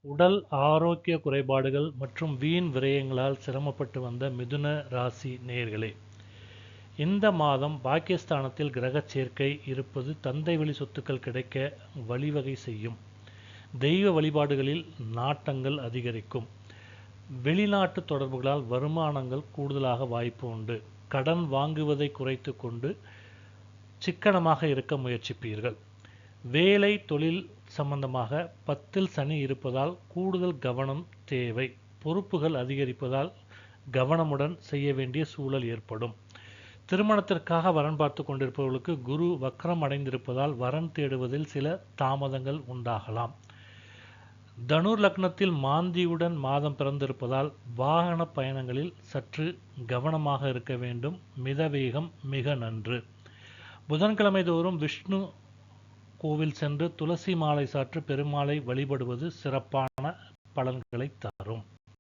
உடல் ஆரோக்கிய குறைபாடுகள் மற்றும் வீண் விரயங்களால் சிரமப்பட்டு வந்த மிதுன ராசி நேயர்களே, இந்த மாதம் பாக்கியஸ்தானத்தில் கிரக சேர்க்கை இருப்பது தந்தை வழி சொத்துக்கள் கிடைக்க வழிவகை செய்யும். தெய்வ வழிபாடுகளில் நாட்டங்கள் அதிகரிக்கும். வெளிநாட்டு தொடர்புகளால் வருமானங்கள் கூடுதலாக வாய்ப்பு உண்டு. கடன் வாங்குவதை குறைத்து கொண்டு சிக்கனமாக இருக்க முயற்சிப்பீர்கள். வேலை தொழில் சம்பந்தமாக 10ல் சனி இருப்பதால் கூடுதல் கவனம் தேவை. பொறுப்புகள் அதிகரிப்பதால் கவனமுடன் செய்ய வேண்டிய சூழல் ஏற்படும். திருமணத்திற்காக வரன் பார்த்து கொண்டிருப்பவர்களுக்கு குரு வக்ரம் அடைந்திருப்பதால் வரன் தேடுவதில் சில தாமதங்கள் உண்டாகலாம். தனுர் லக்னத்தில் மாந்தியுடன் மாதம் பிறந்திருப்பதால் வாகன பயணங்களில் சற்று கவனமாக இருக்க வேண்டும். மிதவேகம் மிக நன்று. புதன்கிழமை தோறும் விஷ்ணு கோவில் சென்று துளசி மாலை சாற்று பெருமாளை வழிபடுவது சிறப்பான பலன்களை தரும்.